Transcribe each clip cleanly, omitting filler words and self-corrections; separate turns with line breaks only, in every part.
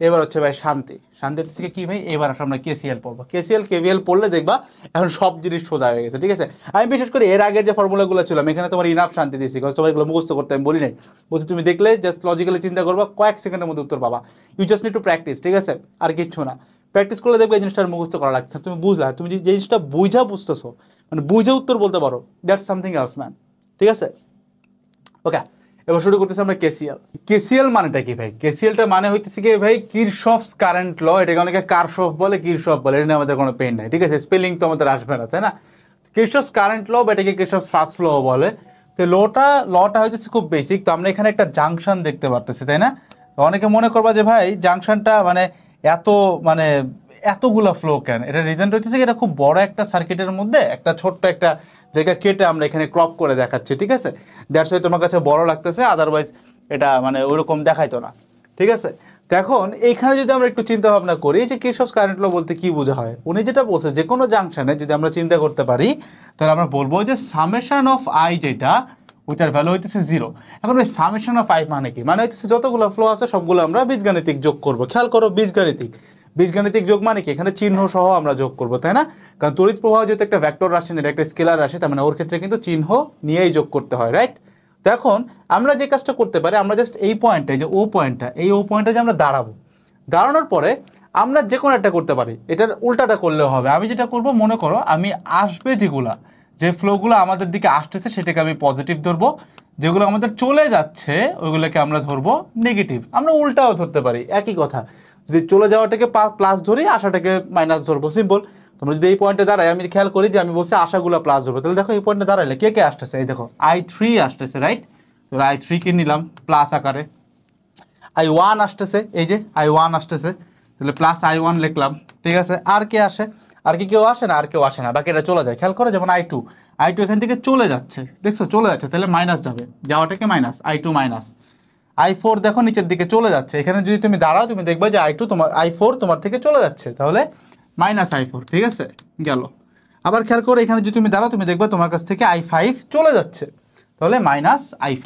এবার হচ্ছে ভাই শান্তি। শান্তি হচ্ছে কি ভাই, এবার আসলে আমরা কেসিএল পড়বো। কেসিএল কেভিএল পড়লে দেখবা এখন সব জিনিস সোজা হয়ে গেছে, ঠিক আছে। আমি বিশেষ করে এর আগের যে ফর্মুলাগুলো ছিল আমি এখানে তোমার ইনাফ শান্তি দিয়েছি, বিকজ তোমার এগুলো মুখস্থ করতে আমি বলি নাই। বলছি তুমি দেখলে জাস্ট লজিক্যালি চিন্তা করবা, কয়েক সেকেন্ডের মধ্যে উত্তর পাবা। You just need to practice, ঠিক আছে, আর কিচ্ছু না। প্র্যাকটিস করলে দেখবে এই জিনিসটা মুখস্থ করা লাগছে, তুমি বুঝলা, তুমি যে জিনিসটা বুঝতেছো, মানে বুঝে উত্তর বলতে পারো, দ্যাটস সামথিং এলস ম্যান, ঠিক আছে। ওকে, এবার শুরু করতেছি আমরা কেসিএল। কেসিএল মানেটা কি ভাই? কেসিএলটা মানে হইতেছে কি ভাই, কিরশফস কারেন্ট ল। এটাকে অনেকে কারশফ বলে, কিরশফ বলে, এটা নিয়ে আমাদের কোনো পেন নাই, ঠিক আছে। স্পেলিং তো আমাদের আসবে না, তাই না। কিরশফস কারেন্ট ল বা এটাকে কিরশফস ফার্স্ট ল বলে। তো লটা হইতেছে খুব বেসিক। তো আমরা এখানে একটা জাংশন দেখতে পারতেছি, তাই না। তো অনেকে মনে করবা যে ভাই জাংশনটা মানে এত মানে এতগুলা ফ্লো কেন? এটা রিজনটা হচ্ছে এটা খুব বড় একটা সার্কিটের মধ্যে একটা ছোট্ট একটা জায়গা কেটে আমরা এখানে ক্রপ করে দেখাচ্ছি, ঠিক আছে। দ্যাটস ওয়াই তোমার কাছে বড় লাগতেছে, আদারওয়াইজ এটা মানে ওইরকম দেখাইতো না, ঠিক আছে। তো এখন এইখানে যদি আমরা একটু চিন্তা ভাবনা করি যে কিরশফস কারেন্ট ল বলতে কি বোঝা হয়, উনি যেটা বলছে যে কোনো জাংশনে যদি আমরা চিন্তা করতে পারি তাহলে আমরা বলবো যে সামেশন অফ আই যেটা ওইটার ভ্যালু হইতেছে 0। এখন ওই সামেশন অফ আই মানে কি? মানে হইতেছে যতগুলো ফ্লো আছে সবগুলো আমরা বীজগাণিতিক যোগ করব। খেয়াল করো, বীজগাণিতিক যোগ মানে কি? এখানে চিহ্ন সহ আমরা যোগ করব, তাই না। কারণ তড়িৎ প্রবাহ যেহেতু একটা ভেক্টর রাশি, এটা একটা স্কেলার রাশি, তার মানে ওর ক্ষেত্রে কিন্তু চিহ্ন নিয়েই যোগ করতে হয়, রাইট। তো এখন আমরা যে কাজটা করতে পারি, আমরা জাস্ট এই পয়েন্টে, যে ও পয়েন্টটা, এই ও পয়েন্টে যে আমরা দাঁড়াবো, দাঁড়ানোর পরে আমরা যে কোনো একটা করতে পারি, এটার উল্টাটা করলেও হবে। আমি যেটা করব, মনে করো আমি আসবে যেগুলা, যে ফ্লোগুলো আমাদের দিকে আসতেছে সেটাকে আমি পজিটিভ ধরবো, যেগুলো আমাদের চলে যাচ্ছে ওইগুলোকে আমরা ধরবো নেগেটিভ। আমরা উল্টাও ধরতে পারি, একই কথা। যদি চলে যাওয়াটাকে প্লাস ধরি, আশাটাকে মাইনাস ধরবো, সিম্পল। তোমরা যদি এই পয়েন্টে দাঁড়াই, আমি খেয়াল করি যে আমি বলছি আশাগুলো প্লাস ধরবো, তাহলে দেখো এই পয়েন্টে দাঁড়াইলে কে কে আসতেছে, এই দেখো I3 আসতেছে, রাইট। তো I3 কে নিলাম প্লাস আকারে, I1 আসতেছে, এই যে I1 আসতেছে, তাহলে প্লাস I1 লিখলাম, ঠিক আছে। আর কে আসে? আর কি কেউ আসে না? আর কেউ আসে না, বাকি এটা চলে যায়। খেয়াল করো, যেমন I2 এখান থেকে চলে যাচ্ছে, দেখছো চলে যাচ্ছে, তাহলে মাইনাস যাবে, যাওয়াটাকে মাইনাস, I2 মাইনাস। I4 দেখো নিচের দিকে চলে যাচ্ছে, এখানে যদি তুমি দাঁড়াও তুমি দেখবে যে I4 তোমার থেকে চলে যাচ্ছে, তাহলে মাইনাস I4, ঠিক আছে, গেল। আবার খেয়াল করো, এখানে যদি তুমি দাঁড়াও তুমি দেখবে তোমার কাছ থেকে I5 চলে যাচ্ছে, তাহলে মাইনাস I5।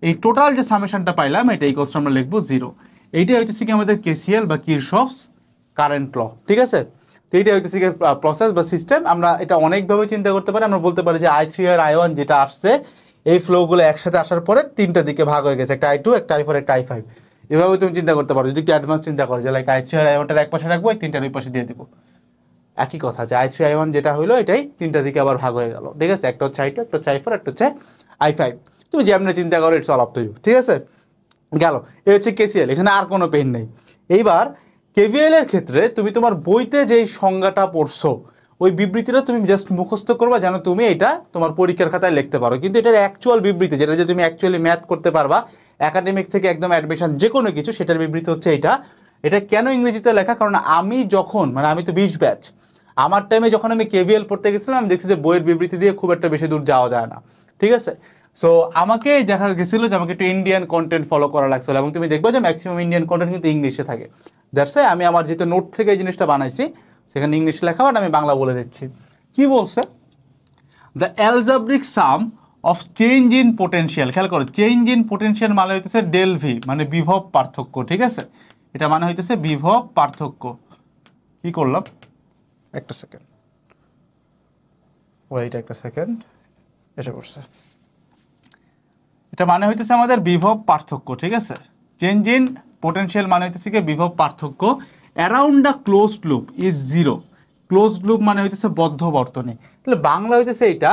এই টোটাল যে সামেশনটা পাইলাম এটা ইকুয়ালস আমরা লিখবো 0। এইটাই হইতেছে কি আমাদের কেসিএল বা কিরশফস কারেন্ট ল, ঠিক আছে। তো এইটা হইতেছে কি প্রসেস বা সিস্টেম। আমরা এটা অনেকভাবে চিন্তা করতে পারি। আমরা বলতে পারি যে I3 আর I1 যেটা আসছে, এই ফ্লোগুলো একসাথে আসার পরে তিনটা দিকে ভাগ হয়ে গেছে, একটা I2, একটা I4, একটা I5। এভাবে তুমি চিন্তা করতে পারো, যদি একটু অ্যাডভান্স চিন্তা করো, যে লাইক I3 আর I1টার এক পাশে রাখবো, এই তিনটার ওই পাশে দিয়ে দিব। একই কথা, যে I3 I1 যেটা হইলো এটাই তিনটা দিকে আবার ভাগ হয়ে গেল, ঠিক আছে। একটা হচ্ছে I2, একটা হচ্ছে I4, একটা হচ্ছে I5। তুমি যেমনি চিন্তা করো, it's all up to you, ঠিক আছে, গেল। এই হচ্ছে কেসিএল, এখানে আর কোনো পেন নেই। এইবার কেভিএল এর ক্ষেত্রে তুমি তোমার বইতে যেই সংজ্ঞাটা পড়ছো ওই বিবৃতিটা তুমি জাস্ট মুখস্থ করবা, যেন তুমি এটা তোমার পরীক্ষার খাতায় লিখতে পারো। কিন্তু এটার অ্যাকচুয়াল বিবৃতি, যেটা যে তুমি অ্যাকচুয়ালি ম্যাথ করতে পারবা, একাডেমিক থেকে একদম অ্যাডমিশন যে কোনো কিছু, সেটার বিবৃতি হচ্ছে এটা। এটা কেন ইংরেজিতে লেখা? কারণ আমি যখন, মানে আমি তো 20 ব্যাচ, আমার টাইমে যখন আমি কেভিএল পড়তে গেছিলাম, আমি দেখছি যে বইয়ের বিবৃতি দিয়ে খুব একটা বেশি দূর যাওয়া যায় না, ঠিক আছে। সো আমাকে দেখা গেছিলো যে আমাকে একটু ইন্ডিয়ান কন্টেন্ট ফলো করা লাগছিল, এবং তুমি দেখবে যে ম্যাক্সিমাম ইন্ডিয়ান কন্টেন্ট কিন্তু ইংলিশে থাকে। দ্যাটস ওয়াই আমি আমার যেহেতু নোট থেকে এই জিনিসটা বানাইছি, সেখানে ইংলিশে লেখা, বাট আমি বাংলা বলে দিচ্ছি। কি বলছে? The algebraic some of change in potential. খেয়াল করো, চেঞ্জ ইন পোটেনশিয়াল মানে হইতেছে ডেল ভি, মানে বিভব পার্থক্য, ঠিক আছে। এটা মানে হইতেছে বিভব পার্থক্য। কি করলাম, একটা সেকেন্ড ওয়েট, একটা সেকেন্ড, এসে করছে। এটা মানে হইতেছে আমাদের বিভব পার্থক্য, ঠিক আছে। চেঞ্জ ইন পোটেনশিয়াল মানে হইতেছে কি বিভব পার্থক্য। Around the closed loop is 0। Closed loop মানে হইতেছে বদ্ধ বর্তনী। তাহলে বাংলা হইতেছে এটা,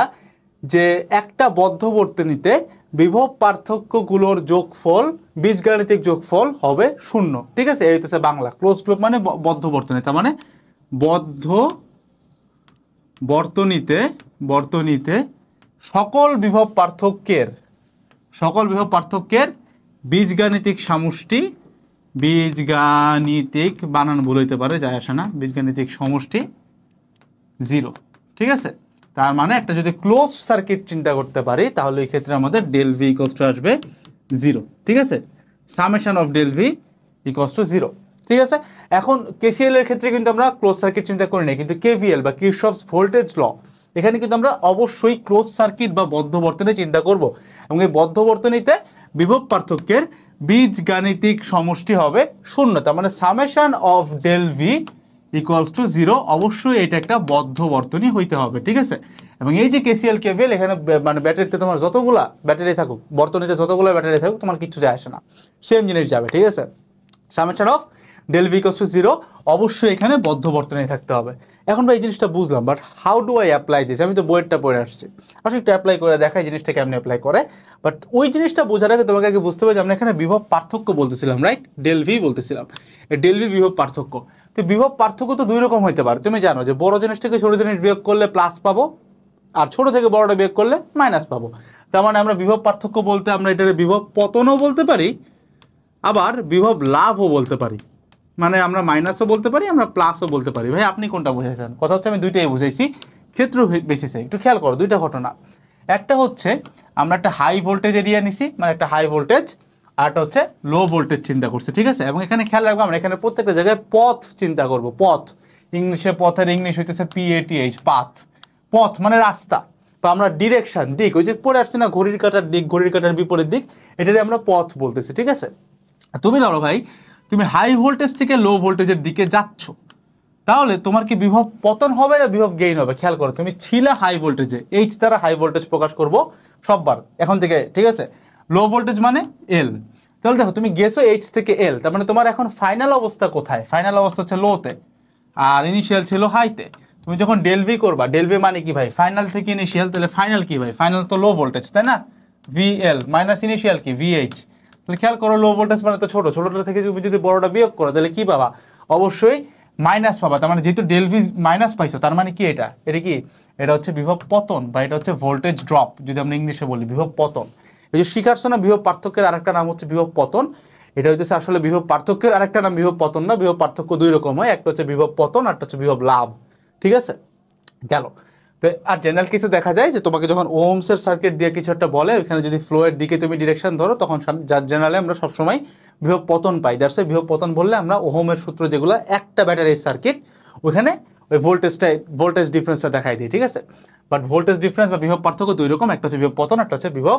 যে একটা বদ্ধ বর্তনীতে বিভব পার্থক্যগুলোর যোগফল, বীজগাণিতিক যোগফল হবে 0, ঠিক আছে। এই হইতেছে বাংলা। ক্লোজড লুপ মানে বদ্ধ বর্তনী, তার মানে বদ্ধ বর্তনীতে সকল বিভব পার্থক্যের বীজগাণিতিক সমষ্টি, বীজগাণিতিক বানান ভুল হইতে পারে, যায় আসে না, বীজগাণিতিক সমষ্টি 0, ঠিক আছে। তার মানে একটা যদি ক্লোজ সার্কিট চিন্তা করতে পারি, তাহলে এই ক্ষেত্রে আমাদের ডেল ভি ইকুয়ালস টু আসবে 0, ঠিক আছে। Summation of del V equals to 0, ঠিক আছে। এখন কেসিএল এর ক্ষেত্রে কিন্তু আমরা ক্লোজ সার্কিট চিন্তা করি না, কিন্তু কেভিএল বা কিরশফস ভোল্টেজ ল, এখানে কিন্তু আমরা অবশ্যই ক্লোজ সার্কিট বা বদ্ধ বর্তনী চিন্তা করব। এবং এই বদ্ধ বর্তনীতে বিভব পার্থক্যের বীজগাণিতিক সমষ্টি হবে শূন্য, তার মানে summation of del V equals to 0। অবশ্যই এটা একটা বদ্ধ বর্তনী হইতে হবে, ঠিক আছে। এবং এই যে কেসিএল কেভিএল এখানে মানে ব্যাটারিতে তোমার যতগুলা ব্যাটারি থাকুক, বর্তনীতে যতগুলো ব্যাটারি থাকুক, তোমার কিছু যায় আসে না, সেম জিনিস যাবে, ঠিক আছে। Summation of del V equals to 0, অবশ্যই এখানে বদ্ধ বর্তনী থাকতে হবে। এখন ভাই এই জিনিসটা বুঝলাম, but how do I apply this? আমি তো বইয়েরটা পড়ে আসছি, আসলে একটু অ্যাপ্লাই করে দেখাই জিনিসটা কেমনি অ্যাপ্লাই করে। বাট ওই জিনিসটা বোঝার আগে তোমাকে আগে বুঝতে হবে যে আমরা এখানে বিভব পার্থক্য বলতেছিলাম, রাইট? ডেল ভি বলতেছিলাম, ডেল ভি বিভব পার্থক্য। তো বিভব পার্থক্য তো দুই রকম হতে পারে, তুমি জানো যে বড় জিনিস থেকে ছোট জিনিস বিয়োগ করলে প্লাস পাবো, আর ছোট থেকে বড়টা বিয়োগ করলে মাইনাস পাবো। তার মানে আমরা বিভব পার্থক্য বলতে আমরা এটার বিভব পতনও বলতে পারি, আবার বিভব লাভও বলতে পারি। মানে আমরা মাইনাসও বলতে পারি, আমরা প্লাসও বলতে পারি। ভাই আপনি কোনটা বুঝাইছেন? কথা হচ্ছে আমি দুইটাই বুঝাইছি ক্ষেত্র বেসিসে। একটু খেয়াল করো দুইটা ঘটনা। একটা হচ্ছে আমরা একটা হাই ভোল্টেজ এরিয়া নিছি, মানে একটা হাই ভোল্টেজ, আর একটা হচ্ছে লো ভোল্টেজ চিন্তা করছি, ঠিক আছে। এবং এখানে খেয়াল রাখবো আমরা এখানে প্রত্যেকটা জায়গায় পথ চিন্তা করব। পথ, ইংলিশে পথের ইংলিশ হইতেছে PATH, পাথ। পথ মানে রাস্তা, বা আমরা ডিরেকশন, দিক, ওই যে পড়ে আসছে না ঘড়ির কাঁটার দিক, ঘড়ির কাঁটার বিপরীত দিক, এটারে আমরা পথ বলতেছি, ঠিক আছে। তুমি ধরো ভাই তুমি হাই ভোল্টেজ থেকে লো ভোল্টেজের দিকে যাচ্ছ, তাহলে তোমার কি বিভব পতন হবে না বিভব গেইন হবে? খেয়াল করো, তুমি ছিলে হাই ভোল্টেজে, এইচ দ্বারা হাই ভোল্টেজ প্রকাশ করব সববার এখন থেকে, ঠিক আছে। লো ভোল্টেজ মানে এল, তাহলে দেখো তুমি গেছো এইচ থেকে এল, তার মানে তোমার এখন ফাইনাল অবস্থা কোথায়? ফাইনাল অবস্থা হচ্ছে লোতে, আর ইনিশিয়াল ছিল হাইতে। তুমি যখন ডেল ভি করবা, ডেল ভি মানে কি ভাই? ফাইনাল থেকে ইনিশিয়াল, তাহলে ফাইনাল কি ভাই? ফাইনাল তো লো ভোল্টেজ, তাই না? VL মাইনাস ইনিশিয়াল কি VH। তাহলে খেয়াল করো লো ভোল্টেজ মানে তো ছোট, ছোটটা থেকে তুমি যদি বড়টা বিয়োগ করো তাহলে কি পাবা? অবশ্যই মাইনাস পাবা। তার মানে যেহেতু ডেল ভি মাইনাস পাইছো, তার মানে কি এটা? এটা কি? এটা হচ্ছে বিভব পতন, বা এটা হচ্ছে ভোল্টেজ ড্রপ, যদি আমরা ইংলিশে বলি বিভব পতন। এই যে শিখাচ্ছ না বিভব পার্থক্যের আরেকটা নাম হচ্ছে বিভব পতন, এটা হচ্ছে আসলে বিভব পার্থক্যের আরেকটা নাম বিভব পতন না। বিভব পার্থক্য দুই রকম হয়, একটা হচ্ছে বিভব পতন, একটা হচ্ছে বিভব লাভ, ঠিক আছে। গেল। তো আর জেনারেল কেসে দেখা যায় যে তোমাকে যখন ওহমসের সার্কিট দিয়ে কিছু একটা বলে, ওখানে যদি ফ্লোয়ের দিকে তুমি ডিরেকশন ধরো, তখন জেনারেলি আমরা সবসময় বিভব পতন পাই। দ্যাটস ওয়াই বিভব পতন বললে আমরা ওহমের সূত্র যেগুলো, একটা ব্যাটারির সার্কিট, ওখানে ওই ভোল্টেজ ডিফারেন্সটা দেখাই দিই, ঠিক আছে। বাট ভোল্টেজ ডিফারেন্স বা বিভব পার্থক্য দুই রকম, একটা হচ্ছে বিভব পতন, একটা হচ্ছে বিভব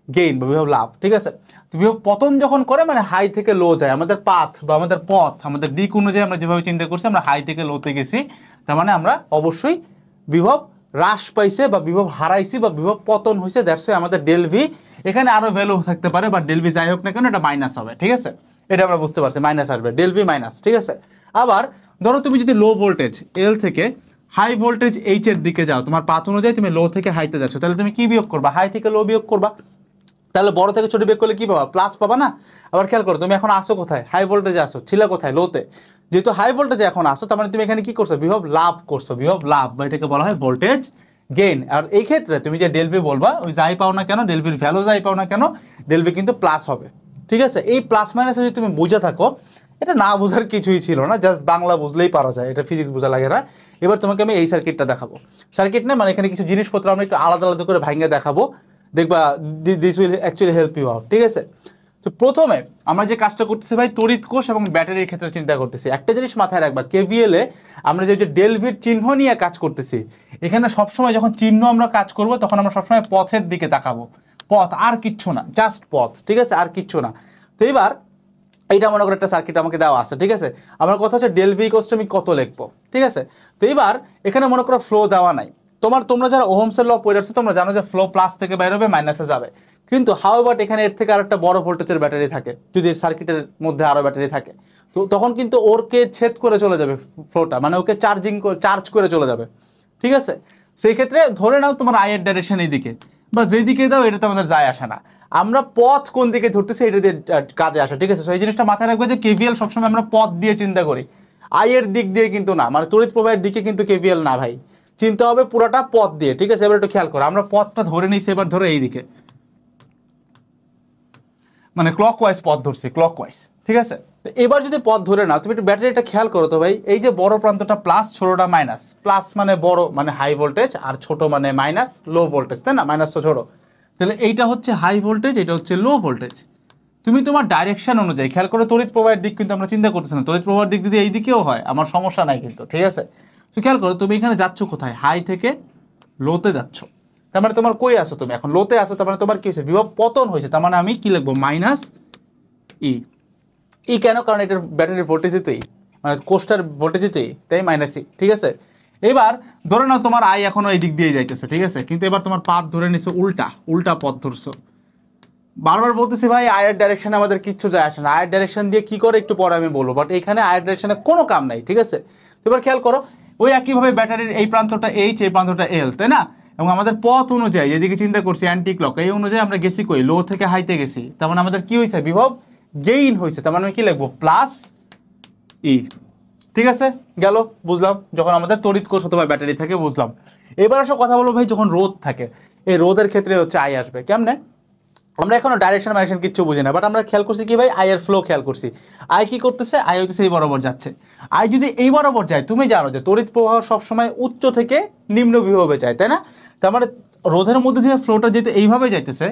গেইন বা বিভব লাভ, ঠিক আছে। তো বিভব পতন যখন করে মানে হাই থেকে লো যায়, আমাদের পাথ বা আমাদের পথ, আমাদের দিক অনুযায়ী আমরা যেভাবে চিন্তা করছি, আমরা হাই থেকে লোতে গেছি, তার মানে আমরা অবশ্যই বিভব হ্রাস পাইছে বা বিভব হারাইছি বা বিভব পতন হয়েছে। দ্যাটস ওয়াই আমাদের ডেল ভি এখানে আরো ভ্যালু থাকতে পারে, বা ডেল ভি যাই হোক না কেন এটা মাইনাস হবে, ঠিক আছে। এটা আমরা বুঝতে পারছি, মাইনাস আসবে, ডেল ভি মাইনাস, ঠিক আছে। আবার ধরো তুমি যদি লো ভোল্টেজ এল থেকে হাই ভোল্টেজ এইচ এর দিকে যাও, তোমার পাথ অনুযায়ী তুমি লো থেকে হাইতে যাচ্ছ, তাহলে তুমি কি বিয়োগ করবা? হাই থেকে লো বিয়োগ করবা। তাহলে বড় থেকে ছোট বিয়োগ করলে কি পাবা? প্লাস পাবা না? আবার খেয়াল করো তুমি এখন আসো কোথায়? হাই ভোল্টেজে আসো, ছিল কোথায়? লোতে। যেহেতু হাই ভোল্টেজে এখন আসো, তার মানে তুমি এখানে কি করছো? বিভব লাভ করছো, বিভব লাভ, বা এটাকে বলা হয় ভোল্টেজ গেইন। আর এই ক্ষেত্রে তুমি যে ডেল ভি বলবা, ওই যাই পাও না কেন, ডেল ভির ভ্যালু যাই পাও না কেন, ডেল ভি কিন্তু প্লাস হবে, ঠিক আছে। এই প্লাস মাইনাসে যদি তুমি বুঝে থাকো, এটা না বোঝার কিছুই ছিল না, জাস্ট বাংলা বুঝলেই পারা যায়, এটা ফিজিক্স বোঝা লাগে না। এবার তোমাকে আমি এই সার্কিটটা দেখাবো। সার্কিট না মানে এখানে কিছু জিনিসপত্র আমরা একটু আলাদা আলাদা করে ভাঙে দেখাবো, দেখবা this will actually help you out, ঠিক আছে। তো প্রথমে আমরা যে কাজটা করতেছি ভাই, তড়িৎ কোষ এবং ব্যাটারির ক্ষেত্রে চিন্তা করতেছি। একটা জিনিস মাথায় রাখবা, কেভিএল এ আমরা যে ডেল ভির চিহ্ন নিয়ে কাজ করতেছি, এখানে সবসময় যখন চিহ্ন আমরা কাজ করব, তখন আমরা সবসময় পথের দিকে তাকাবো। পথ, আর কিচ্ছু না, জাস্ট পথ, ঠিক আছে, আর কিচ্ছু না। তো এবার এইটা মনে করো একটা সার্কিট আমাকে দেওয়া আছে, ঠিক আছে। আমার কথা হচ্ছে ডেল ভি ইকুয়ালস টু আমি কত লিখবো, ঠিক আছে। তো এবার এখানে মনে করো ফ্লো দেওয়া নাই। তোমরা যারা ওহমসের ল পড়ে আসছো, তোমরা জানো যে ফ্লো প্লাস থেকে বাইরে হবে, মাইনাসে যাবে। কিন্তু হাউএভার এখানে এর থেকে আরেকটা বড় ভোল্টেজের ব্যাটারি থাকে, যদি সার্কিটের মধ্যে আরো ব্যাটারি থাকে, তো তখন কিন্তু ওরকে ছেদ করে চলে যাবে ফ্লোটা, মানে ওকে চার্জ করে চলে যাবে, ঠিক আছে। সেই ক্ষেত্রে ধরে নাও তোমার আয়ের ডাইরেকশন এই দিকে, বা যেই দিকে দাও এটা তো আমাদের যায় আসে না, আমরা পথ কোন দিকে ধরতেছি এটা দিয়ে কাজে আসে, ঠিক আছে। তো এই জিনিসটা মাথায় রাখবে যে কেভিএল সবসময় আমরা পথ দিয়ে চিন্তা করি, আয়ের দিক দিয়ে কিন্তু না, মানে তড়িৎ প্রবাহের দিকে কিন্তু কেভিএল না ভাই, চিন্তা হবে পুরোটা পথ দিয়ে, ঠিক আছে। এবার একটু খেয়াল করো, আমরা পথটা ধরে নিয়েছি, এবার ধরো এই দিকে, মানে ক্লকওয়াইজ পথ ধরছি, ক্লকওয়াইজ, ঠিক আছে। তো এবার যদি পথ ধরে নাও, তুমি একটু ব্যাটারিটা খেয়াল করো তো ভাই, এই যে বড় প্রান্তটা প্লাস, ছোটটা মাইনাস। প্লাস মানে বড়, মানে হাই ভোল্টেজ, আর ছোট মানে মাইনাস, লো ভোল্টেজ, তাই না? মাইনাস তো ছোট, তাহলে এইটা হচ্ছে হাই ভোল্টেজ, এটা হচ্ছে লো ভোল্টেজ। তুমি তোমার ডাইরেকশন অনুযায়ী খেয়াল করো, তড়িৎ প্রবাহের দিক কিন্তু আমরা চিন্তা করতেছি না, তড়িৎ প্রবাহের দিক যদি এই দিকেও হয় আমার সমস্যা নাই কিন্তু, ঠিক আছে। তো খেয়াল করো তুমি এখানে যাচ্ছ কোথায়? হাই থেকে লোতে যাচ্ছ, তার মানে তোমার কই আসো? তুমি এখন লোতে আসো, তার মানে তোমার কি হয়েছে? বিভব পতন হয়েছে, তার মানে আমি কি লিখবো? Minus E. ই কেন? কারণ এটার ব্যাটারির ভোল্টেজ তো ই, মানে কোষটার ভোল্টেজ তো ই, তাই মাইনাস ই। ঠিক আছে, এবার ধরে নাও তোমার আই এখনো এই দিক দিয়ে যাইতেছে, ঠিক আছে, কিন্তু এবার তোমার পাথ ধরে নিছো উল্টা, উল্টা পথ ধরছো। বারবার বলতেছি ভাই আয়ের ডাইরেকশনে আমাদের কিচ্ছু যায় আসে না, আয়ের ডাইরেকশন দিয়ে কি করে একটু পরে আমি বলবো, বাট এখানে আয়ের ডাইরেকশনে কোনো কাম নাই। ঠিক আছে, তো এবার খেয়াল করো, ওই একইভাবে ব্যাটারির এই প্রান্তটা এইচ, এই প্রান্তটা এল, তাই না? এবং আমাদের পথ অনুযায়ী যেদিকে চিন্তা করছি অ্যান্টি ক্লক, এই অনুযায়ী আমরা গেছি কই, লো থেকে হাইতে গেছি। তার মানে আমাদের কি হয়েছে, বিভব গেইন হয়েছে। তার মানে আমি কি লিখবো, প্লাস ই। ঠিক আছে, গেল, বুঝলাম যখন আমাদের তড়িৎ কোষ অথবা ব্যাটারি থাকে, বুঝলাম। এবার আসো কথা বলবো ভাই যখন রোধ থাকে, এই রোধের ক্ষেত্রে হচ্ছে আই আসবে কেমনে। আমরা এখনো ডাইরেকশন মাইরেকশন কিচ্ছু বুঝি না, বাট আমরা খেয়াল করছি কি ভাই, আয়ের ফ্লো খেয়াল করছি। আই কি করতেছে, আই হইতেছে এই বরাবর যাচ্ছে। আই যদি এই বরাবর যায়, তুমি জানো যে তড়িৎ প্রবাহ সবসময় উচ্চ থেকে নিম্ন বিভবে যায়, তাই না? তার মানে রোধের মধ্যে দিয়ে ফ্লোটা যেতে এইভাবে যাইতেছে,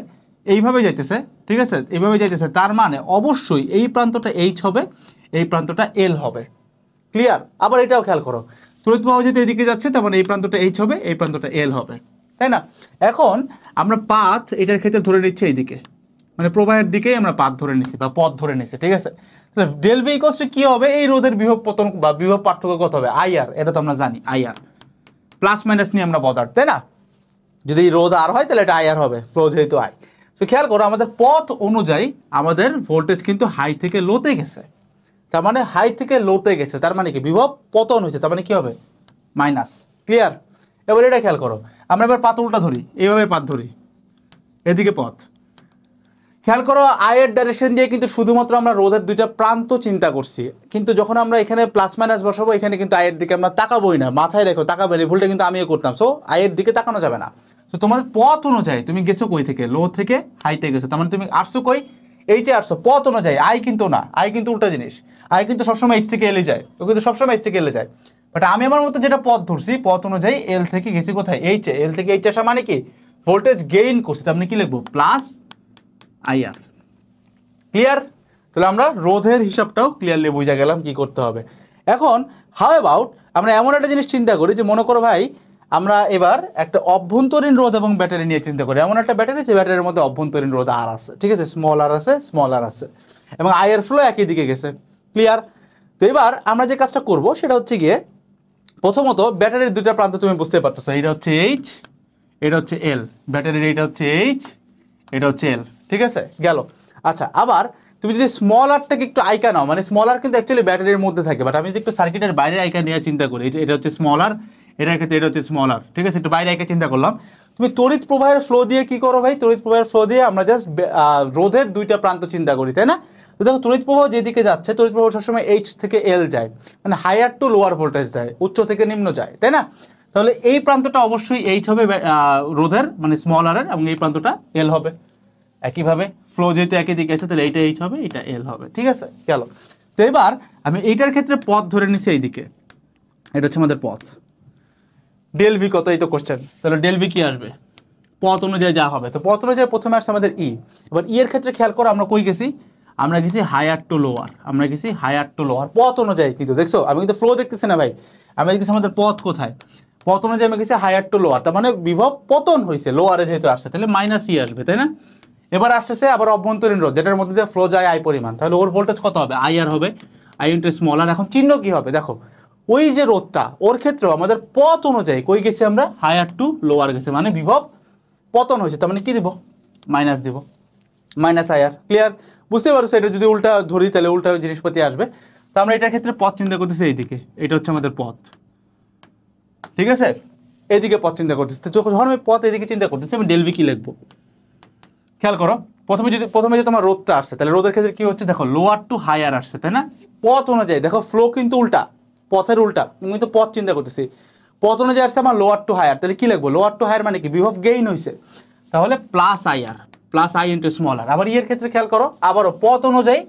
এইভাবে যাইতেছে, ঠিক আছে, এইভাবে যাইতেছে। তার মানে অবশ্যই এই প্রান্তটা এইচ হবে, এই প্রান্তটা এল হবে। ক্লিয়ার? আবার এটাও খেয়াল করো, তড়িৎ প্রবাহ যেহেতু এদিকে যাচ্ছে, তার মানে এই প্রান্তটা এইচ হবে, এই প্রান্তটা এল হবে, তাই না? এখন আমরা পাথ এটার ক্ষেত্রে ধরে নিচ্ছি এইদিকে, মানে প্রবাহের দিকেই আমরা পাথ ধরে নিচ্ছি বা পথ ধরে নিচ্ছি। ঠিক আছে, তাহলে ডেল ভি ইকুয়ালস টু কি হবে, এই রোধের বিভব পতন বা বিভব পার্থক্য কত হবে, আইআর। এটা তো আমরা জানি আইআর, প্লাস মাইনাস নিয়ে আমরা বদার, তাই না? যদি রোধ আর হয় তাহলে এটা আইআর হবে, ফ্লো যেহেতু আই। তো খেয়াল করো, আমাদের পথ অনুযায়ী আমাদের ভোল্টেজ কিন্তু হাই থেকে লোতে গেছে। তার মানে হাই থেকে লোতে গেছে, তার মানে কি বিভব পতন হয়েছে, তার মানে কি হবে, মাইনাস। ক্লিয়ার? এবার এটা খেয়াল করো, আমরা এবার পাত উল্টা ধরি, এইভাবে পাত ধরি, এদিকে পথ। খেয়াল করো, আয়ের ডাইরেকশন দিয়ে কিন্তু শুধুমাত্র আমরা রোধের দুইটা প্রান্ত চিন্তা করছি, কিন্তু যখন আমরা এখানে প্লাস মাইনাস বসাবো, এখানে কিন্তু আয়ের দিকে আমরা তাকাবোই না, মাথায় রেখো, তাকাবে না। ভুলটা কিন্তু আমিও করতাম। সো আয়ের দিকে তাকানো যাবে না। তো তোমাদের পথ অনুযায়ী তুমি গেছো কই থেকে, লো থেকে হাইতে গেছো, তার মানে তুমি আসছো কই, এই যে আসছো, পথ অনুযায়ী। আই কিন্তু না, আই কিন্তু উল্টা জিনিস। আই কিন্তু সবসময় এইচ থেকে এলে যায়, ও কিন্তু সবসময় এইচ থেকে এলে যায়। বাট আমি আমার মতো যেটা পথ ধরছি, পথ অনুযায়ী এল থেকে গেছি কোথায়, এইচে। এল থেকে এইচ আসা মানে কি, ভোল্টেজ গেইন করছি, তার মানে কি লিখবো, প্লাস আইআর। ক্লিয়ার? তাহলে আমরা রোধের হিসাবটাও ক্লিয়ারলি বুঝা গেলাম কি করতে হবে। এখন হাউ অ্যাবাউট আমরা এমন একটা জিনিস চিন্তা করি, যে মনে করো ভাই আমরা এবার একটা অভ্যন্তরীণ রোধ এবং ব্যাটারি নিয়ে চিন্তা করি। এমন একটা ব্যাটারি, যে ব্যাটারির মধ্যে অভ্যন্তরীণ রোধ আর আছে, ঠিক আছে, স্মল আর আছে, স্মল আর আছে, এবং আইয়ের ফ্লো একই দিকে গেছে। ক্লিয়ার? তো এবার আমরা যে কাজটা করব সেটা হচ্ছে গিয়ে, প্রথমত ব্যাটারির দুটা প্রান্ত তুমি বুঝতে পারতেছো, এটা হচ্ছে এইচ, এটা হচ্ছে এল। ব্যাটারির এইটা হচ্ছে এইচ, এটা হচ্ছে এল। ঠিক আছে, গেল। আচ্ছা, আবার তুমি যদি স্মল আরটাকে একটু আইকা নাও, মানে স্মল আর কিন্তু অ্যাকচুয়ালি ব্যাটারির মধ্যে থাকে, বাট আমি যদি একটু সার্কিটের বাইরের আইকা নিয়ে চিন্তা করি, এটা হচ্ছে স্মল আর, এটার ক্ষেত্রে এটা হচ্ছে স্মল আর। ঠিক আছে, একটু বাইরে আইকা চিন্তা করলাম। তুমি তড়িৎ প্রবাহের ফ্লো দিয়ে কি করো ভাই, তড়িৎ প্রবাহের ফ্লো দিয়ে আমরা জাস্ট রোধের দুইটা প্রান্ত চিন্তা করি, তাই না? তো দেখো, তড়িৎ প্রবাহ যেদিকে যাচ্ছে, তড়িৎ প্রবাহ সবসময় এইচ থেকে এল যায়, মানে হায়ার টু লোয়ার ভোল্টেজ যায়, উচ্চ থেকে নিম্ন যায়, তাই না? তাহলে এই প্রান্তটা অবশ্যই এইচ হবে রোধের, মানে স্মল আর এর, এবং এই প্রান্তটা এল হবে। একইভাবে ফ্লো যেহেতু একই দিকে আছে, তাহলে এইটা এইচ হবে, এটা এল হবে। ঠিক আছে, গেল। তো এবার আমি এইটার ক্ষেত্রে পথ ধরে নিছি এইদিকে, এটা হচ্ছে আমাদের পথ। ডেল ভি কত, এই তো কোশ্চেন। তাহলে ডেল ভি কি আসবে, পথ অনুযায়ী যা হবে। তো পথ অনুযায়ী প্রথমে আসছে আমাদের ই। এবার ই এর ক্ষেত্রে খেয়াল করো, আমরা কই গেছি, আমরা গেছি হায়ার টু লোয়ার, আমরা গেছি হায়ার টু লোয়ার পথ অনুযায়ী। কিন্তু দেখছো, আমি কিন্তু ফ্লো দেখতেছি না ভাই, আমি দেখতেছি আমাদের পথ কোথায়। পথ অনুযায়ী আমি গেছি হায়ার টু লোয়ার, তার মানে বিভব পতন হয়েছে, লোয়ারে যেহেতু আসছে, তাহলে মাইনাস ই আসবে, তাই না? এবার আসতেছে আবার অভ্যন্তরীণ রোধ, যেটার মধ্যে দিয়ে ফ্লো যায় আই পরিমাণ, তাহলে ওর ভোল্টেজ কত হবে, আই আর হবে, আই ইন্টু স্মল আর। এখন চিহ্ন কি হবে দেখো, ওই যে রোধটা, ওর ক্ষেত্রেও আমাদের পথ অনুযায়ী কই গেছি আমরা, হায়ার টু লোয়ার গেছে, মানে বিভব পতন হয়েছে, তার মানে কি দিব, মাইনাস দিব, মাইনাস আইআর। ক্লিয়ার? বুঝতে পারছো? এটা যদি উল্টা ধরি তাহলে উল্টা জিনিসপাতি আসবে। তো আমরা এটার ক্ষেত্রে পথ চিন্তা করতেছি এইদিকে, এটা হচ্ছে আমাদের পথ। ঠিক আছে, এইদিকে পথ চিন্তা করতেছি। তো যখন আমি পথ এদিকে চিন্তা করতেছি, আমি ডেল ভি কি লিখবো, খেয়াল করো। প্রথমে যে তোমার রোধটা আসছে, তাহলে রোধের ক্ষেত্রে কি হচ্ছে দেখো, লোয়ার টু হায়ার আসছে, তাই না? পথ অনুযায়ী দেখো, ফ্লো কিন্তু উল্টা, পথের উল্টা, আমি তো পথ চিন্তা করতেছি। পথ অনুযায়ী আসছে আমার লোয়ার টু হায়ার, তাহলে কি লিখবো, লোয়ার টু হায়ার মানে কি, বিভব গেইন হয়েছে, তাহলে plus IR, plus I into small R. আবার ইয়ের ক্ষেত্রে খেয়াল করো, আবারও পথ অনুযায়ী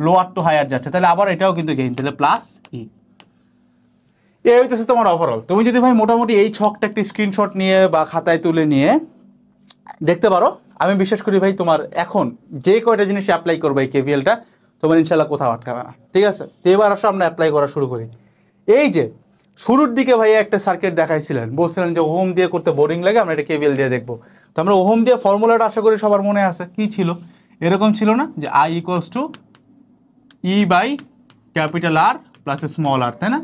লোয়ার টু হায়ার যাচ্ছে, তাহলে আবার এটাও কিন্তু গেইন, তাহলে প্লাস ই। এই হইতেছে তোমার ওভারঅল। তুমি যদি ভাই মোটামুটি এই ছকটা একটি স্ক্রিনশট নিয়ে বা খাতায় তুলে নিয়ে দেখতে পারো, আমি বিশ্বাস করি ভাই তোমার এখন যে কয়টা জিনিস অ্যাপ্লাই করবে এই কেভিএলটা, তোমার ইনশাল্লাহ কোথাও আটকাবে না। ঠিক আছে, তো এবার আসো আমরা অ্যাপ্লাই করা শুরু করি। এই যে শুরুর দিকে ভাই একটা সার্কিট দেখাইছিলেন, বলছিলেন যে ওহম দিয়ে করতে বোরিং লাগে, আমরা এটা কেভিএল দিয়ে দেখবো। তো আমরা ওহম দিয়ে ফর্মুলাটা আশা করি সবার মনে আছে, কি ছিল, এরকম ছিল না, যে I equals to E by capital R plus small R, তাই না?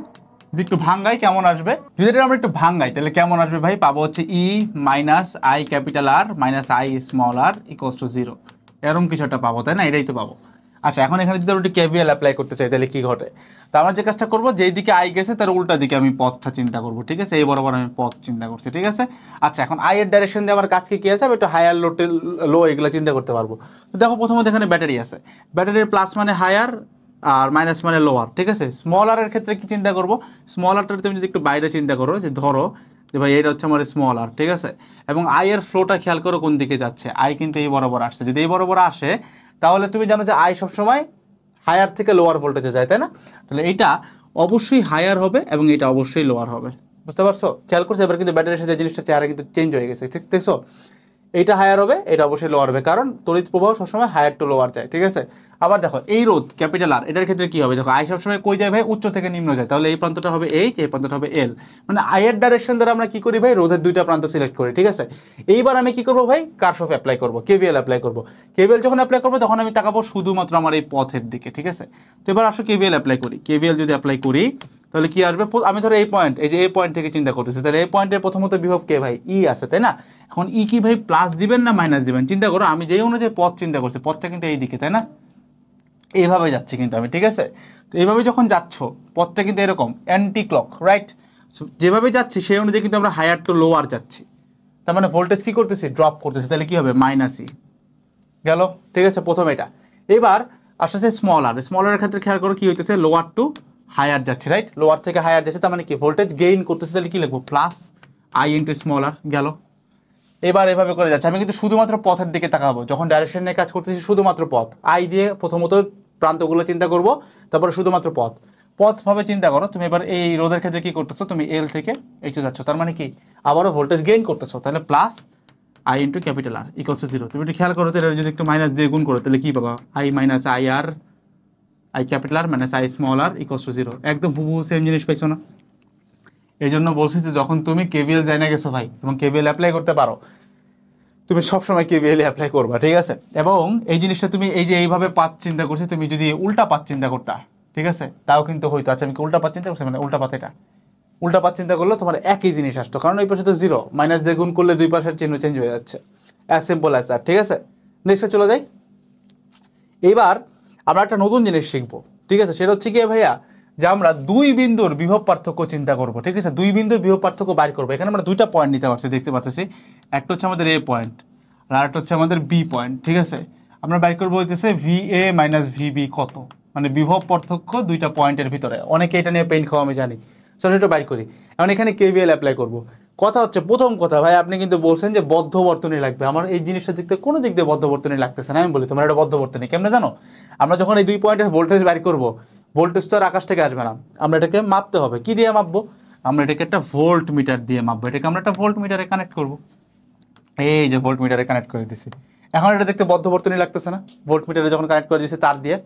যদি একটু ভাঙ্গাই কেমন আসবে, যদি এটা আমরা একটু ভাঙ্গাই তাহলে কেমন আসবে ভাই? পাবো হচ্ছে E minus I capital R minus I small R equals to 0, এরকম কিছু একটা পাবো, তাই না? এটাই তো পাবো। আচ্ছা, এখন এখানে যদি আমরা একটু কেভিএল অ্যাপ্লাই করতে চাই তাহলে কি ঘটে? তো আমরা যে কাজটা করবো, যেই দিকে আই গেছে তার উল্টা দিকে আমি পথটা চিন্তা করবো, ঠিক আছে? এই বরাবর আমি পথ চিন্তা করছি, ঠিক আছে? আচ্ছা, এখন আই এর ডাইরেকশন দিয়ে আমার কাজ কি আছে? আমি একটু হায়ার লো এগুলো চিন্তা করতে পারবো। তো দেখো, প্রথমত এখানে ব্যাটারি আছে, ব্যাটারির প্লাস মানে হায়ার আর মাইনাস মানে লোয়ার, ঠিক আছে? স্মল আর এর ক্ষেত্রে কি চিন্তা করবো? স্মল আরটা তুমি যদি একটু বাইরে চিন্তা করো, যে ধরো যে ভাই এটা হচ্ছে আমার স্মল আর, ঠিক আছে? এবং আই এর ফ্লোটা খেয়াল করো কোন দিকে যাচ্ছে, আই কিন্তু এই বরাবর আসছে। যদি এই বরাবর আসে তাহলে তুমি জানো যে আই সবসময় হায়ার থেকে লোয়ার ভোল্টেজে যায়, তাই না? তাহলে এইটা অবশ্যই হায়ার হবে এবং এটা অবশ্যই লোয়ার হবে, বুঝতে পারছো? খেয়াল করছো? এবার কিন্তু ব্যাটারির সাথে জিনিসটা চেহারা কিন্তু চেঞ্জ হয়ে গেছে, ঠিক দেখছো? এইটা হায়ার হবে, এটা অবশ্যই লোয়ার হবে, কারণ তড়িৎ প্রবাহ সবসময় হায়ার টু লোয়ার যায়, ঠিক আছে? আবার দেখো এই রোধ ক্যাপিটাল আর, এটার ক্ষেত্রে কি হবে? দেখো আই সবসময় কই যায় ভাই? উচ্চ থেকে নিম্ন যায়, তাহলে এই প্রান্তটা হবে এইচ, এই প্রান্তটা হবে এল। মানে আই এর ডাইরেকশন দ্বারা আমরা কি করি ভাই? রোধের দুইটা প্রান্ত সিলেক্ট করি, ঠিক আছে? এইবার আমি কি করবো ভাই? কারশফ অ্যাপ্লাই করবো, কেভিএল অ্যাপ্লাই করবো। কেভিএল যখন অ্যাপ্লাই করবো তখন আমি তাকাবো শুধুমাত্র আমার এই পথের দিকে, ঠিক আছে? তো এবার আসো কেভিএল অ্যাপ্লাই করি। কেভিএল যদি অ্যাপ্লাই করি তাহলে কি আসবে? আমি ধরো এই পয়েন্ট, এই যে এই পয়েন্ট থেকে চিন্তা করতেছি, তাহলে এই পয়েন্টের প্রথমত বিভব কে ভাই? ই আছে, তাই না? এখন ই কি ভাই প্লাস দিবেন না মাইনাস দিবেন? চিন্তা করো, আমি যেই অনুযায়ী পথ চিন্তা করছি, পথটা কিন্তু এই দিকে, তাই না? এইভাবে যাচ্ছে কিন্তু আমি, ঠিক আছে? তো এইভাবে যখন যাচ্ছ পথটা কিন্তু এরকম অ্যান্টি ক্লক, রাইট? যেভাবে যাচ্ছি সেই অনুযায়ী কিন্তু আমরা হায়ার টু লোয়ার যাচ্ছি, তার মানে ভোল্টেজ কি করতেছি? ড্রপ করতেছি। তাহলে কি হবে? মাইনাস ই গেল, ঠিক আছে? প্রথম এটা। এবার আস্তে আস্তে স্মল আর, স্মল আরের ক্ষেত্রে খেয়াল করো কি হইতেছে? লোয়ার টু হায়ার যাচ্ছে, রাইট? লোয়ার থেকে হায়ার যাচ্ছে, তার মানে কি ভোল্টেজ গেইন করতেছে। তাহলে কি লিখবো? প্লাস আই ইন্টু স্মল আর, গেল। এবার এভাবে করে যাচ্ছে, আমি কিন্তু শুধুমাত্র পথের দিকে তাকাবো যখন ডাইরেকশন নিয়ে কাজ করতেছি, শুধুমাত্র পথ। আই দিয়ে প্রথমত প্রান্তগুলো চিন্তা করব, তারপরে শুধুমাত্র পথ। পথ ভাবে চিন্তা করো তুমি। এবার এই রোধের ক্ষেত্রে কি করতেছো? তুমি এল থেকে এইচে যাচ্ছ, তার মানে কি আবারও ভোল্টেজ গেইন করতেছো। তাহলে plus I into capital R equals to 0। তুমি একটু খেয়াল করো, তাহলে যদি একটু মাইনাস দিয়ে গুণ করো তাহলে কি পাবা? I minus I R, I capital R minus I small R equals to 0। একদম হুবহু সেম জিনিস পাইছো না? এই জন্য বলছি যে যখন তুমি কেভিএল জানা গেছো ভাই এবং কেভিএল অ্যাপ্লাই করতে পারো, তুমি সবসময় কেভিএল অ্যাপ্লাই করবা, ঠিক আছে? এবং এই জিনিসটা তুমি এই যে এইভাবে পাত চিন্তা করছি, তুমি যদি উল্টা পাত চিন্তা করতা, ঠিক আছে, তাও কিন্তু হইতো। আচ্ছা, আমি কি উল্টা পাত চিন্তা করছি? মানে উল্টা পাত, এটা উল্টা পাত চিন্তা করলে তোমার একই জিনিস আসতো, কারণ এই পাশে তো 0, মাইনাস দিয়ে গুণ করলে দুই পাশের চিহ্ন চেঞ্জ হয়ে যাচ্ছে। অ্যাজ সিম্পল অ্যাজ দ্যাট, ঠিক আছে? নেক্সটে চলে যাই। এইবার আমরা একটা নতুন জিনিস শিখবো, ঠিক আছে? সেটা হচ্ছে কি ভাইয়া, যে আমরা দুই বিন্দুর বিভব পার্থক্য চিন্তা করবো, ঠিক আছে? দুই বিন্দুর বিভব পার্থক্য বাইর করবো। এখানে আমরা দুইটা পয়েন্ট নিতে পারছি, দেখতে পাচ্ছি। একটা হচ্ছে আমাদের এ পয়েন্ট আর আরেকটা হচ্ছে আমাদের বি পয়েন্ট, ঠিক আছে? আমরা বাইর করবো হইতেছে ভি এ মাইনাস ভিবি কত, মানে বিভব পার্থক্য দুইটা পয়েন্টের ভিতরে। অনেকে এটা নিয়ে পেইন খাওয়া আমি জানি, সেটা বাইর করি। এখন এখানে কেভিএল অ্যাপ্লাই করবো। কথা হচ্ছে, প্রথম কথা ভাই, আপনি কিন্তু বলছেন যে বদ্ধ বর্তনী লাগবে। আমার এই জিনিসটা দেখতে কোনো দিক দিয়ে বদ্ধ বর্তনী লাগতেছে না। আমি বলি তোমার এটা বদ্ধ বর্তনী কেমনে জানো? আমরা যখন এই দুই পয়েন্টের ভোল্টেজ বাইর করবো, ভোল্টেজ তো আর আকাশ থেকে আসবে না, আমরা এটাকে মাপতে হবে। কি দিয়ে মাপবো? আমরা এটাকে একটা ভোল্ট মিটার দিয়ে মাপবো। এটাকে আমরা একটা ভোল্ট মিটারে কানেক্ট করবো। এই যে ভোল্ট মিটারে কানেক্ট করে দিছি। এখন এটা দেখতে বদ্ধ বর্তনী লাগতেছে না? ভোল্ট মিটারে যখন কানেক্ট করে দিয়েছি তার দিয়ে।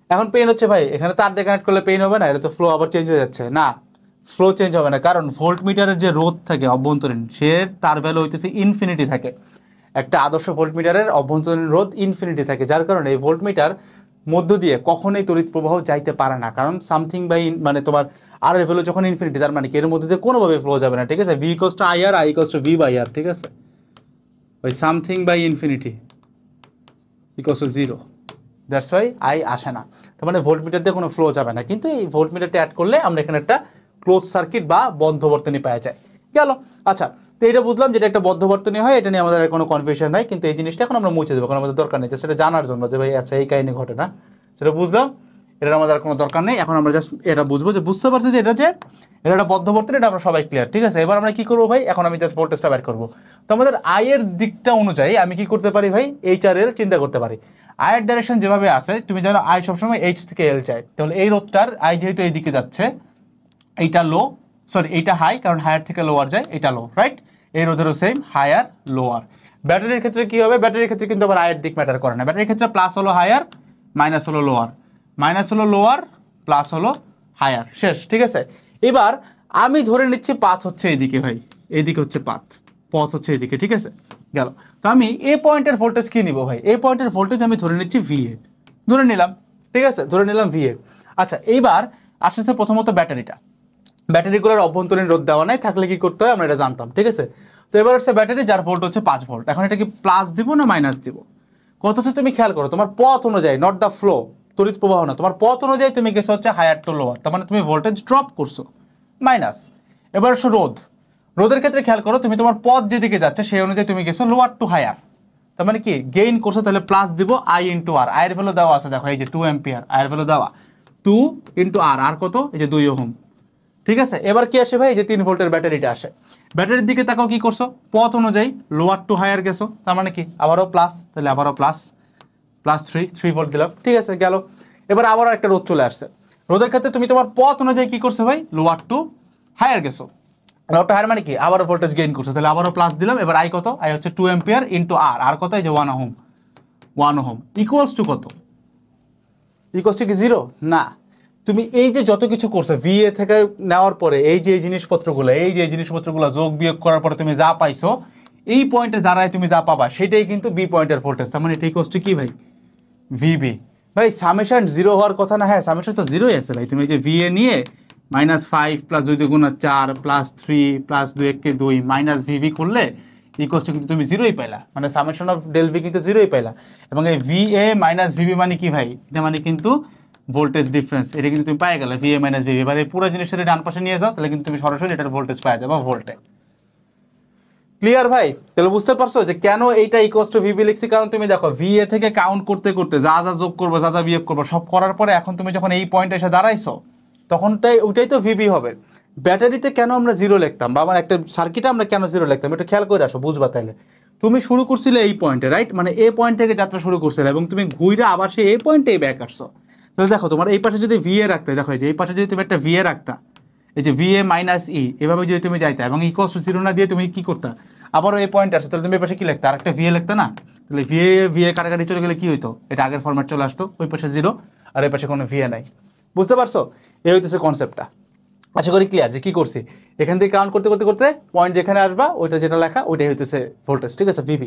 এখন পেইন হচ্ছে ভাই, এখানে তার দিয়ে কানেক্ট করলে পেইন হবে না? এটা তো ফ্লো আবার চেঞ্জ হয়ে যাচ্ছে না। ফ্লো চেঞ্জ হবে না, কারণ ভোল্ট মিটারের যে রোধ থাকে অভ্যন্তরীণ, সে তার ভ্যালু হইতেছে ইনফিনিটি থাকে। একটা আদর্শ ভোল্ট মিটারের অভ্যন্তরীণ রোধ ইনফিনিটি থাকে, যার কারণে এই ভোল্ট মিটার মধ্য দিয়ে কখনোই তড়িৎ প্রবাহ যাইতে পারে না। কারণ সামথিং বাই মানে তোমার আর এর ভ্যালু যখন ইনফিনিটি, তার মানে কি এর মধ্যে দিয়ে কোনোভাবে ফ্লো যাবে না, ঠিক আছে? V equals to I R, I equals to V by R, ঠিক আছে? ওই something by infinity equals to 0, that's why I আসে না। তার মানে ভোল্ট মিটার দিয়ে কোনো ফ্লো যাবে না। কিন্তু এই ভোল্ট মিটারটা অ্যাড করলে আমরা এখানে একটা ক্লোজ সার্কিট বা বদ্ধ বর্তনী পাওয়া যায়, গেল। আচ্ছা, তো এটা বুঝলাম যেটা একটা বদ্ধ বর্তনী হয়, এটা নিয়ে আমাদের কোনো কনফিউশন নাই। কিন্তু এই জিনিসটা এখন আমরা মুছে দেবো, কারণ আমাদের দরকার নেই, সেটা জানার জন্য যে ভাই আচ্ছা এই কাহিনী ঘটে না, সেটা বুঝলাম। এটার আমাদের কোনো দরকার নেই। এখন আমরা জাস্ট এটা বুঝবো, যে বুঝতে পারছি যে এটা একটা বদ্ধ বর্তনী, এটা আমরা সবাই ক্লিয়ার, ঠিক আছে? এবার আমরা কি করবো ভাই? এখন আমি জাস্ট ভোল্টেজটা বের করবো। তো আমাদের আই এর দিকটা অনুযায়ী আমি কি করতে পারি ভাই? এইচ আর এল চিন্তা করতে পারি। আয়ের ডাইরেকশন যেভাবে আছে, তুমি জানো আই সবসময় এইচ থেকে এল চাই। তাহলে এই রোধটার আই যেহেতু এই দিকে যাচ্ছে, এইটা লো, সরি এইটা হাই, কারণ হায়ার থেকে লোয়ার যায়, এটা লো, রাইট? এই রোধেরও সেম, হায়ার লোয়ার। ব্যাটারির ক্ষেত্রে কি হবে? ব্যাটারির ক্ষেত্রে কিন্তু আবার আয়ের দিক ম্যাটার করে না। ব্যাটারির ক্ষেত্রে প্লাস হলো হায়ার, মাইনাস হলো লোয়ার, মাইনাস হলো লোয়ার, প্লাস হলো হায়ার, শেষ, ঠিক আছে? এবার আমি ধরে নিচ্ছি পাথ হচ্ছে এইদিকে ভাই, এইদিকে হচ্ছে পাথ, পথ হচ্ছে এইদিকে, ঠিক আছে? গেল। তো আমি এ পয়েন্টের ভোল্টেজ কি নিব ভাই? এ পয়েন্টের ভোল্টেজ আমি ধরে নিচ্ছি ভি এ, ধরে নিলাম। ঠিক আছে, ধরে নিলাম VA। আচ্ছা, এইবার আসছে প্রথমত ব্যাটারিগুলোর অভ্যন্তরীণ রোধ দেওয়া নাই, থাকলে কি করতে হয় আমরা এটা জানতাম। ঠিক আছে, তো এবার হচ্ছে ব্যাটারি যার ভোল্ট হচ্ছে 5 ভোল্ট। এখন এটা কি প্লাস দিব না মাইনাস দিব? কত হচ্ছে তুমি খেয়াল করো, তোমার পথ অনুযায়ী, নট দ্য ফ্লো, তড়িৎ প্রবাহ না, তোমার পথ অনুযায়ী তুমি গেছো হচ্ছে হায়ার টু লোয়ার, তার মানে তুমি ভোল্টেজ ড্রপ করছো, মাইনাস। এবার হচ্ছে রোধের ক্ষেত্রে খেয়াল করো, তুমি তোমার পথ যেদিকে যাচ্ছে সেই অনুযায়ী তুমি গেছো লোয়ার টু হায়ার, তার মানে কি গেইন করছো, তাহলে প্লাস দিব I ইন্টু আর। আয়ের ভ্যালু দেওয়া আছে, দেখো এই যে 2 অ্যাম্পিয়ার, আয়ের ভ্যালু দেওয়া 2 ইন্টু আর কত, এই যে 2 ওহম। ঠিক আছে, এবার কি আসে ভাই, এই যে 3 ভোল্টের ব্যাটারিটা আসে। ব্যাটারির দিকে তাকাও, কি করছো, পথ অনুযায়ী লোয়ার টু হায়ার গেছো, তার মানে কি আবারও প্লাস, তাহলে আবারও প্লাস 3 ভোল্ট দিলাম। ঠিক আছে, গেল। এবার আবারও একটা রোধ চলে আসছে, রোধের ক্ষেত্রে তুমি তোমার পথ অনুযায়ী কি করছো ভাই, লোয়ার টু হায়ার গেছো, লোয়ার টু হায়ার মানে কি আবারও ভোল্টেজ গেইন করছো, তাহলে আবারও প্লাস দিলাম। এবার আই কত, আই হচ্ছে 2 অ্যাম্পিয়ার ইন্টু আর কত, এই যে 1 ওহম ইকুয়ালস টু কত, ইকুয়ালস টু কি 0? না, তুমি এই যে যত কিছু করছো VA থেকে নেওয়ার পরে, এই যে জিনিসপত্রগুলো যোগ বিয়োগ করার পরে তুমি যা পাইছো, এই পয়েন্টে দাঁড়ায় তুমি যা পাবা সেটাই কিন্তু B পয়েন্টের ভোল্টেজ, তার মানে এটা ইকুয়ালস টু কি ভাই, VB। ভাই সামেশন 0 হওয়ার কথা না, হ্যাঁ সামেশন তো 0ই আছে ভাই। তুমি এই যে VA নিয়ে -5 প্লাস 2 দুগুণা 4 প্লাস 3 প্লাস 2 একে 2 মাইনাস VB করলে ইকুয়ালস টু কিন্তু তুমি 0ই পাইলা, মানে সামেশন অফ ডেল V কিন্তু 0ই পাইলা। এবং এই VA মাইনাস VB মানে কি ভাই, এটা মানে কিন্তু ভোল্টেজ ডিফারেন্স, এটা কিন্তু তুমি পাই গেলে VA মাইনাস VB। এবার এই পুরো জিনিসটা ডান পাশে নিয়ে যাও, তাহলে কিন্তু তুমি সরাসরি এটার ভোল্টেজ পাওয়া যাবে ভোল্টে। ক্লিয়ার ভাই? তাহলে বুঝতে পারছো যে কেন এইটা ইকুয়ালস টু VB লিখছি, কারণ তুমি দেখো VA থেকে কাউন্ট করতে করতে যা যা যোগ করবো, যা যা বিয়োগ করবো, সব করার পরে এখন তুমি যখন এই পয়েন্টে এসে দাঁড়াইছো, তখন ওইটাই তো VB হবে। ব্যাটারিতে কেন আমরা 0 লিখতাম, বা আমার একটা সার্কিটে আমরা কেন 0 লিখতাম, এটা খেয়াল করে আসো, বুঝবা। তাহলে তুমি শুরু করছিলে এই পয়েন্টে, রাইট, মানে এই পয়েন্ট থেকে যাত্রা শুরু করছিলে, এবং তুমি ঘুরে আবার সেই এই পয়েন্টেই ব্যাক আসছো। তাহলে দেখো তোমার এই পাশে যদি VA রাখতে, দেখো এই যে এই পাশে যদি তুমি একটা VA রাখতা, এই যে VA মাইনাস E, এভাবে যদি তুমি যাইতা এবং ইকুয়ালস টু 0 না দিয়ে তুমি কি করতা, আবারও এই পয়েন্ট আসছে, তাহলে তুমি এই পাশে কি লিখতে, আরেকটা VA লিখতে না, তাহলে VA কাটাকাটি চলে গেলে কি হইতো, এটা আগের ফরম্যাট চলে আসতো, ওই পাশে 0 আর এই পাশে কোনো VA নাই। বুঝতে পারছো? এই হইতেছে কনসেপ্টটা। আশা করি ক্লিয়ার যে কি করছি। এখান থেকে কাউন্ট করতে করতে করতে পয়েন্ট যেখানে আসবা, ওইটা যেটা লেখা ওইটাই হইতেছে ভোল্টেজ। ঠিক আছে, VB,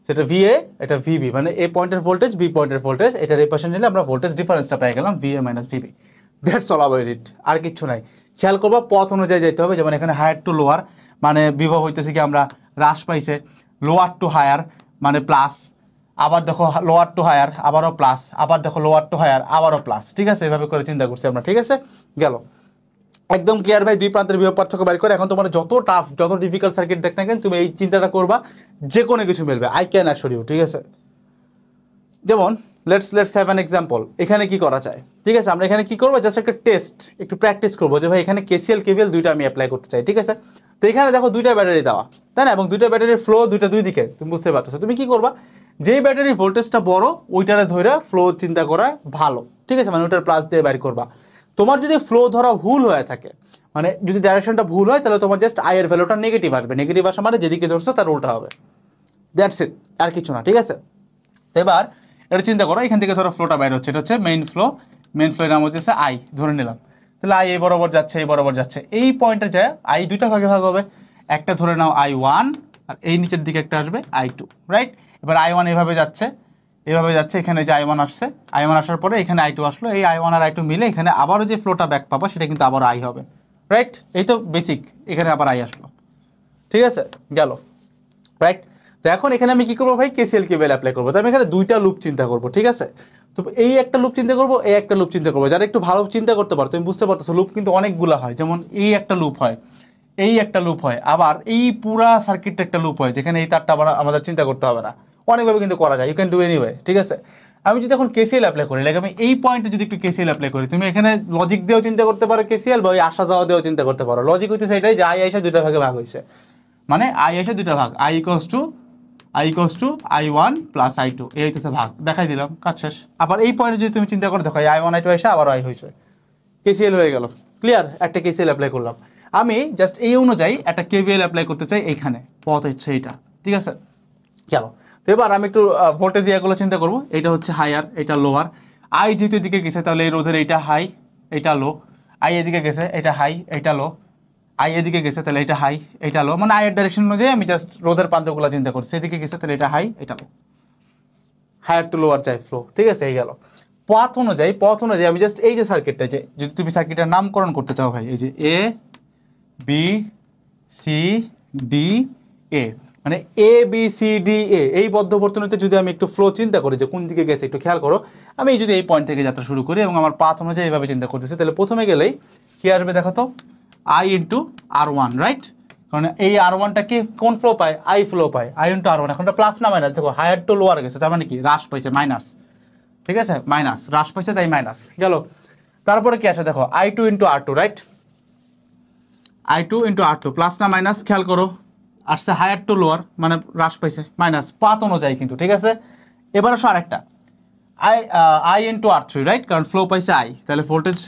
সেটা VA, এটা VB, মানে এ পয়েন্টের ভোল্টেজ, বি পয়েন্টের ভোল্টেজ, এটা রিপ্রেজেন্ট নিলে আমরা ভোল্টেজ ডিফারেন্সটা পেয়ে গেলাম VA minus VB। That's all about it, আর কিচ্ছু নাই। খেয়াল করবা পথ অনুযায়ী যেতে হবে, যেমন এখানে হায়ার টু লোয়ার মানে বিভব হইতেছে কি আমরা হ্রাস পাইছে, লোয়ার টু হায়ার মানে প্লাস, আবার দেখো লোয়ার টু হায়ার আবারও প্লাস, আবার দেখো লোয়ার টু হায়ার আবারও প্লাস। ঠিক আছে, এভাবে করে চিন্তা করছি আমরা। ঠিক আছে, গেল একদম ক্লিয়ার ভাই, দুই প্রান্তের বিভব পার্থক্য বের করে। এখন তোমার যত টাফ যত ডিফিকাল্ট সার্কিট দেখ না কেন, তুমি এই চিন্তাটা করবা, যে কোনো কিছু মিলবে, আই ক্যান অ্যাসিওর ইউ। ঠিক আছে, যেমন লেটস হ্যাভ অ্যান এক্সাম্পল। এখানে কি করা যায়? ঠিক আছে, আমরা এখানে কি করবো, জাস্ট একটা টেস্ট, একটু প্র্যাকটিস করবো যে ভাই এখানে KCL KVL দুইটা আমি অ্যাপ্লাই করতে চাই। ঠিক আছে, তো এখানে দেখো দুইটা ব্যাটারি দেওয়া, তাই না, এবং দুইটা ব্যাটারির ফ্লো দুই দিকে, তুমি বুঝতে পারছো। তুমি কি করবা, যেই ব্যাটারির ভোল্টেজটা বড় ওইটারে ধরে ফ্লো চিন্তা করা ভালো। ঠিক আছে, মানে ওইটার প্লাস দিয়ে বের করবা। তোমার যদি ফ্লো ধরা ভুল হয়ে থাকে, মানে যদি ডাইরেকশনটা ভুল হয়, তাহলে তোমার জাস্ট আই এর ভ্যালুটা নেগেটিভ আসবে। নেগেটিভ আসা মানে যেদিকে ধরছো তার উল্টা হবে, দ্যাটস ইট, আর কিছু না। ঠিক আছে, তো এবার এটা চিন্তা করো, এখান থেকে ধরো ফ্লোটা বাইরে হচ্ছে, এটা হচ্ছে মেইন ফ্লো এর নাম হচ্ছে আই ধরে নিলাম। তাহলে আই এই বরাবর যাচ্ছে, এই বরাবর যাচ্ছে, এই পয়েন্টে যায় আই দুইটা ভাগে ভাগ হবে, একটা ধরে নাও I1 আর এই নিচের দিকে একটা আসবে I2, রাইট। এবার I1 এভাবে যাচ্ছে, এখানে যে I1 আসছে, I1 আসার পরে এখানে I2 আসলো, এই I1 আর I2 মিলে এখানে আবারও যে ফ্লোটা ব্যাক পাবো সেটা কিন্তু আবার আই হবে, রাইট। এই তো বেসিক, এখানে আবার আই আসলো। ঠিক আছে, গেল, রাইট। তো এখন এখানে আমি কি করবো ভাই, KCL KVL অ্যাপ্লাই করবো। তো আমি এখানে দুইটা লুপ চিন্তা করবো। ঠিক আছে, তো এই একটা লুপ চিন্তা করবো, এই একটা লুপ চিন্তা করবো। যারা একটু ভালো চিন্তা করতে পারো, তুমি বুঝতে পারতেছো লুপ কিন্তু অনেকগুলো হয়, যেমন এই একটা লুপ হয়, এই একটা লুপ হয়, আবার এই পুরা সার্কিটটা একটা লুপ হয়, যেখানে এই তারটা আবার আমাদের চিন্তা করতে হবে না, অনেকভাবে কিন্তু করা যায়, ইউ ক্যান ডু এনিওয়ে। ঠিক আছে, আমি যদি এখন KCL অ্যাপ্লাই করি, লাইক আমি এই পয়েন্টে যদি একটু KCL অ্যাপ্লাই করি, তুমি এখানে লজিক দিয়েও চিন্তা করতে পারো KCL, বা ওই আসা যাওয়া দিয়েও চিন্তা করতে পারো। লজিক হইতেছে এটাই যে আই আইসা দুইটা ভাগে ভাগ হয়েছে, মানে আই আইসা দুইটা ভাগ, I equals to I1 plus I2, এই হইতেছে ভাগ, দেখাই দিলাম, কাজ শেষ। আবার এই পয়েন্টে যদি তুমি চিন্তা করে দেখো, I1 I2 এসে আবার আই হয়েছে, KCL হয়ে গেল। ক্লিয়ার, একটা KCL অ্যাপ্লাই করলাম। আমি জাস্ট এই অনুযায়ী একটা KVL অ্যাপ্লাই করতে চাই, এইখানে পথ হচ্ছে এইটা। ঠিক আছে, গেল। তো এবার আমি একটু ভোল্টেজ এগুলো চিন্তা করবো, এইটা হচ্ছে হায়ার, এটা লোয়ার। আই যেহেতু এদিকে গেছে, তাহলে এই রোধের এইটা হাই, এইটা লো। আই এদিকে গেছে, এটা হাই, এইটা লো। আই এদিকে গেছে, তাহলে এটা হাই, এটা লো, মানে আয়ের ডাইরেকশন অনুযায়ী আমি জাস্ট রোধের প্রান্তগুলো চিন্তা করছি। এদিকে গেছে, তাহলে এটা হাই, এটা লো, হায়ার টু লোয়ার চাই ফ্লো। ঠিক আছে, এই গেল। পথ অনুযায়ী আমি জাস্ট এই যে সার্কিটটা, যে যদি তুমি সার্কিটের নামকরণ করতে চাও ভাই, এই যে A B C D A, মানে A B C D A, এই বদ্ধবর্তনীতে যদি আমি একটু ফ্লো চিন্তা করি যে কোন দিকে গেছে একটু খেয়াল করো, আমি যদি এই পয়েন্ট থেকে যাত্রা শুরু করি এবং আমার পাথ অনুযায়ী এইভাবে চিন্তা করতেছি, তাহলে প্রথমে গেলেই কি আসবে দেখো তো, I into R one, right? কারণ এই আর ওয়ানটাকে কোন ফ্লো পায়, আই ফ্লো পায়, আই ইন্টু আর ওয়ান। এখন প্লাস না মাইনাস, দেখো হায়ার টু লোয়ার গেছে, তার মানে কি হ্রাস পাইছে, মাইনাস, ঠিক আছে, মাইনাস হ্রাস পাইছে, তাই মাইনাস গেল। তারপরে কি আসে দেখো, I two into R two, right? I two into R two, plus না মাইনাস খেয়াল করো, আসছে হায়ার টু লোয়ার, মানে হ্রাস পাইছে, মাইনাস পাথ অনুযায়ী কিন্তু, ঠিক আছে। এবার আসো আরেকটা, I into R three, right? কারণ ফ্লো পাইছে আই, তাহলে ভোল্টেজ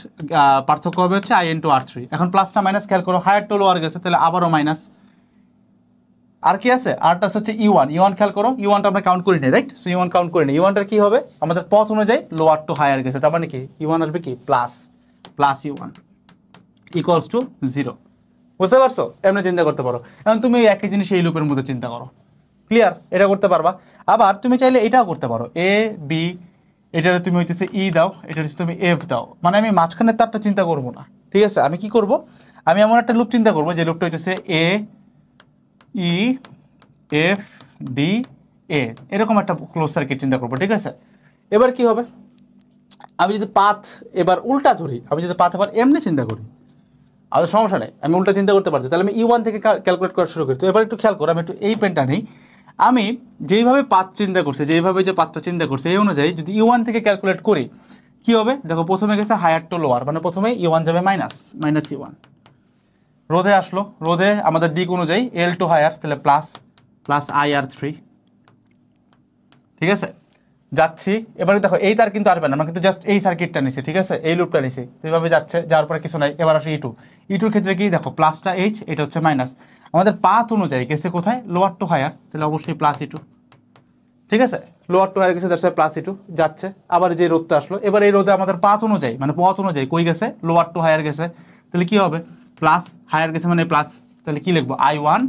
পার্থক্য হবে হচ্ছে আই ইন্টু আর থ্রি। এখন প্লাস না মাইনাস খেয়াল করো, হায়ার টু লোয়ার গেছে, তাহলে আবারও মাইনাস। আর কি আছে, আরটা হচ্ছে ইউয়ান, ইউয়ান খেয়াল করো, ইউয়ানটা আমরা কাউন্ট করি না, রাইট? সো ইউয়ান কাউন্ট করি না, ইউয়ানটার কি হবে, আমাদের পথ অনুযায়ী লোয়ার টু হায়ার গেছে, তার মানে কি ইউয়ান আসবে কি plus, plus yuan equals to zero. বুঝতে পারছো? এমনি চিন্তা করতে পারো। এখন তুমি একই জিনিস এই লুপের মধ্যে চিন্তা করো, ক্লিয়ার? এটা করতে পারবা। আবার তুমি চাইলে এটাও করতে পারো, এ বি, এটারে তুমি হইতেছে ই দাও, এটার তুমি এফ দাও, মানে আমি মাঝখানের তারটা চিন্তা করবো না, ঠিক আছে? আমি কি করব, আমি এমন একটা লুপ চিন্তা করবো যে লুপটা হইতেছে এ ই এফ ডি এ, এরকম একটা ক্লোজ সার্কিট চিন্তা করবো, ঠিক আছে? এবার কি হবে, আমি যদি পাথ এবার উল্টা ধরি, আমি যদি পাথ এবার এমনি চিন্তা করি, আমাদের সমস্যা নেই, আমি উল্টা চিন্তা করতে পারছি, তাহলে আমি ইউয়ান থেকে ক্যালকুলেট করা শুরু করি। তো এবার একটু খেয়াল করো, আমি একটু এই পেনটা নেই, আমি যেইভাবে পাথ চিন্তা করছি, যেইভাবে যে পাথটা চিন্তা করছি, এই অনুযায়ী যদি ইউয়ান থেকে ক্যালকুলেট করি কি হবে দেখো, প্রথমে গেছে হায়ার টু লোয়ার, মানে প্রথমে ইউয়ান যাবে মাইনাস, মাইনাস ইউয়ান। রোধে আসলো, রোধে আমাদের দিক অনুযায়ী এল টু হায়ার, তাহলে plus, plus I R three, ঠিক আছে? যাচ্ছি, এবারে দেখো এই তার কিন্তু আসবে না, আমরা কিন্তু জাস্ট এই সার্কিটটা নিছি, ঠিক আছে, এই লুপটা নিছি, তো এইভাবে যাচ্ছে, যাওয়ার পরে কিছু নাই। এবার আসে ইটু, ইটুর ক্ষেত্রে কি দেখো, প্লাসটা এইচ, এটা হচ্ছে মাইনাস, আমাদের পাথ অনুযায়ী গেছে কোথায়, লোয়ার টু হায়ার, তাহলে অবশ্যই প্লাস ইটু, ঠিক আছে? লোয়ার টু হায়ার গেছে, দ্যাটস ওয়াই প্লাস ইটু যাচ্ছে। আবার যে রোধটা আসলো, এবার এই রোধে আমাদের পাথ অনুযায়ী মানে পথ অনুযায়ী কই গেছে, লোয়ার টু হায়ার গেছে, তাহলে কি হবে, প্লাস হায়ার গেছে মানে প্লাস, তাহলে কি লিখবো, আই ওয়ান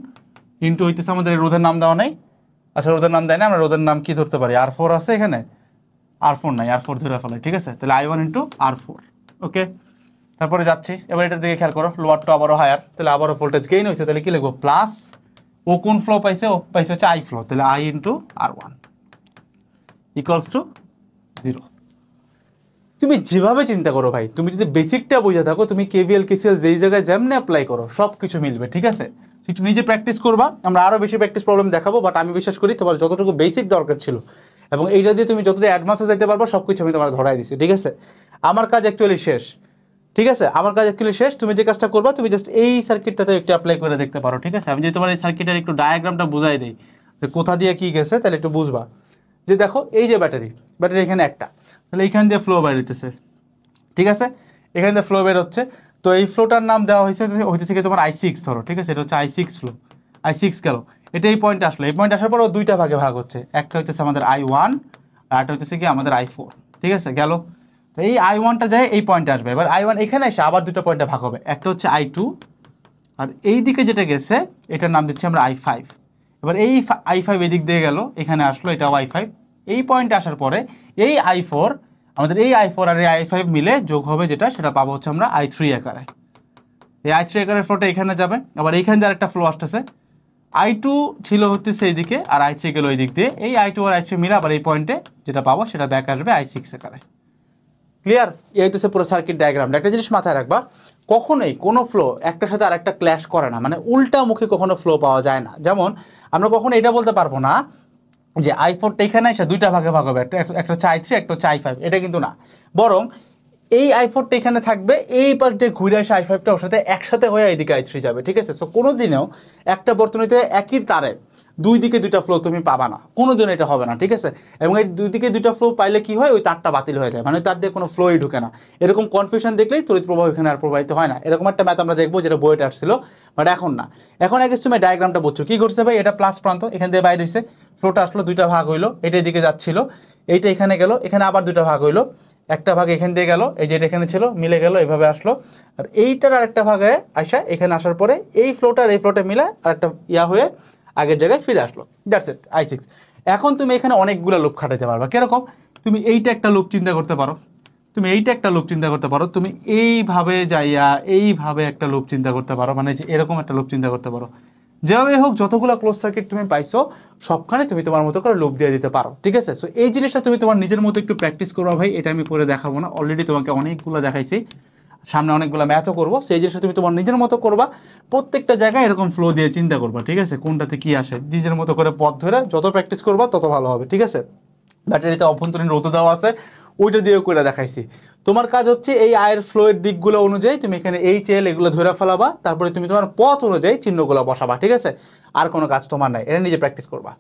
ইন্টু হইতেছে, আমাদের রোধের নাম দেওয়া নেই, আচ্ছা রোধের নাম দেয় না, আমরা রোধের নাম কি ধরতে পারি, আর ফোর আছে এখানে, আর ফোর নাই, আর ফোর ধরে ফেলে, ঠিক আছে? তাহলে I one into R four, okay. তারপরে যাচ্ছি, এবার এটার দিকে খেয়াল করো, লোয়ার টু আবারও হায়ার, তাহলে আবারও ভোল্টেজ গেইন হয়েছে, তাহলে কি লিখবো, প্লাস, ও কোন ফ্লো পাইছে, ও পাইছে হচ্ছে আই ফ্লো, তাহলে I into R one equals to zero. তুমি যেভাবে চিন্তা করো ভাই, তুমি যদি বেসিকটা বুঝে থাকো, তুমি কেভিএল কেসিএল যেই জায়গায় যেমনি অ্যাপ্লাই করো সব কিছু মিলবে, ঠিক আছে? একটু নিজে প্র্যাকটিস করবা, আমরা আরও বেশি প্র্যাকটিস প্রবলেম দেখাবো, বাট আমি বিশ্বাস করি তোমার যতটুকু বেসিক দরকার ছিল এবং এইটা দিয়ে তুমি যতটা অ্যাডভান্সে যেতে পারবো সব কিছু আমি তোমার ধরাই দিচ্ছি, ঠিক আছে? আমার কাজ অ্যাকচুয়ালি শেষ, ঠিক আছে? আমার কাজ অ্যাকচুয়ালি শেষ, তুমি যে কাজটা করবা, তুমি জাস্ট এই সার্কিটটাতে একটু অ্যাপ্লাই করে দেখতে পারো, ঠিক আছে? আমি যদি তোমার এই সার্কিটের একটু ডায়াগ্রামটা বুঝাই দিই যে কোথা দিয়ে কী গেছে, তাহলে একটু বুঝবা। যে দেখো এই যে ব্যাটারি, ব্যাটারি এখানে একটা, তাহলে এইখান দিয়ে ফ্লো বেরোতেছে, ঠিক আছে? এখান দিয়ে ফ্লো বের হচ্ছে, তো এই ফ্লোটার নাম দেওয়া হয়েছে কি তোমার I6 ধরো, ঠিক আছে? এটা হচ্ছে I6 ফ্লো, I6 গেল, এটা এই পয়েন্টে আসলো, এই পয়েন্টে আসার পর ও দুইটা ভাগে ভাগ হচ্ছে, একটা হচ্ছে আমাদের I1 আর একটা হচ্ছে কি আমাদের I4, ঠিক আছে? গেল, তো এই I1টা যায় এই পয়েন্টে আসবে, এবার I1 এখানে এসে আবার দুটো পয়েন্টে ভাগ হবে, একটা হচ্ছে I2 আর এই দিকে যেটা গেছে এটার নাম দিচ্ছি আমরা I5। এবার এই I5 এদিক দিয়ে গেল, এখানে আসলো, এটাও I5, এই পয়েন্টে আসার পরে এই I4, আমাদের এই I4 আর এই I5 মিলে যোগ হবে যেটা, সেটা পাবো হচ্ছে আমরা I3 আকারে। এই I3 আকারের ফ্লোটা এখানে যাবে, আবার এইখান দিয়ে আরেকটা ফ্লো আসতেছে, I2 ছিল হচ্ছে সেই দিকে আর I3 গেল ওই দিক দিয়ে, এই I2 আর I3 মিলে আবার এই পয়েন্টে যেটা পাবো সেটা ব্যাক আসবে I6 আকারে। ক্লিয়ার? এই হচ্ছে পুরো সার্কিট ডায়াগ্রামটা। একটা জিনিস মাথায় রাখবা, কখনোই কোনো ফ্লো একটার সাথে আরেকটা ক্ল্যাশ করে না, মানে উল্টা মুখে কখনো ফ্লো পাওয়া যায় না। যেমন আমরা কখনো এটা বলতে পারবো না যে I4টা এখানে এসে দুইটা ভাগে ভাগ হবে, একটা হচ্ছে I3 একটা হচ্ছে I5, এটা কিন্তু না, বরং এই I4টা এখানে থাকবে, এই পাশ দিয়ে ঘুরে আসে I5টা ওর সাথে একসাথে হয়ে এইদিকে I3 যাবে, ঠিক আছে? সো কোনো দিনেও একটা বর্তনীতে একই তারে দুই দিকে দুইটা ফ্লো তুমি পাবা না, কোনো দিন এটা হবে না, ঠিক আছে? এবং এই দুই দিকে দুইটা ফ্লো পাইলে কি হয়, ওই তারটা বাতিল হয়ে যায়, মানে তার দিয়ে কোনো ফ্লোই ঢুকে না। এরকম কনফিউশন দেখলেই তড়িৎ প্রবাহ এখানে আর প্রবাহিত হয় না। এরকম একটা ম্যাথ আমরা দেখবো যেটা বইটা আসছিল, বাট এখন না। এখন এক তুমি ডায়াগ্রামটা বুঝছো কি করছে ভাই, এটা প্লাস প্রান্ত, এখান দিয়ে বাইরে হয়েছে, ফ্লোটা আসলো, দুইটা ভাগ হইলো, এটা এদিকে যাচ্ছিল, এইটা এখানে গেল, এখানে আবার দুইটা ভাগ হইলো, একটা ভাগ এখান দিয়ে গেল, এই যেটা এখানে ছিল মিলে গেল, এইভাবে আসলো, আর এইটার আরেকটা ভাগে আসা, এখানে আসার পরে এই ফ্লোটার এই ফ্লোটা মিলে আরেকটা ইয়া হয়ে আগের জায়গায় ফিরে আসলো, দ্যাটস ইট I6। এখন তুমি এখানে অনেকগুলো লুপ খাটাতে পারবা, কিরকম? তুমি এইটা একটা লুপ চিন্তা করতে পারো, তুমি এইটা একটা লুপ চিন্তা করতে পারো, তুমি এইভাবে যাইয়া এইভাবে একটা লুপ চিন্তা করতে পারো, মানে যে এরকম একটা লুপ চিন্তা করতে পারো। যেভাবে হোক যতগুলো ক্লোজ সার্কিট তুমি পাইছো সবখানে তুমি তোমার মতো করে লুপ দিয়ে দিতে পারো, ঠিক আছে। সো এই জিনিসটা তুমি তোমার নিজের মতো একটু প্র্যাকটিস করো ভাই, এটা আমি করে দেখাবো না, অলরেডি তোমাকে অনেকগুলো দেখাইছি, সামনে অনেকগুলো ম্যাথও করবো, সেই জিনিসটা তুমি তোমার নিজের মতো করবা, প্রত্যেকটা জায়গায় এরকম ফ্লো দিয়ে চিন্তা করবা, ঠিক আছে, কোনটাতে কি আসে নিজের মতো করে পথ ধরে যত প্র্যাকটিস করবা তত ভালো হবে, ঠিক আছে। ব্যাটারিতে অভ্যন্তরীণ রোধ দেওয়া আছে, ওইটা দিয়েও করে দেখাইছি। তোমার কাজ হচ্ছে এই আয়ের ফ্লোয়ের দিকগুলো অনুযায়ী তুমি এখানে এই চেল এগুলো ধরে ফেলাবা, তারপরে তুমি তোমার পথ অনুযায়ী চিহ্নগুলো বসাবা, ঠিক আছে। আর কোনো কাজ তোমার নাই, এটা নিজে প্র্যাকটিস করবা।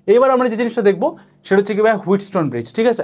এবার আমরা যে জিনিসটা দেখবো সেটা হচ্ছে কি ভাই হুইটস্টোন ব্রিজ, ঠিক আছে।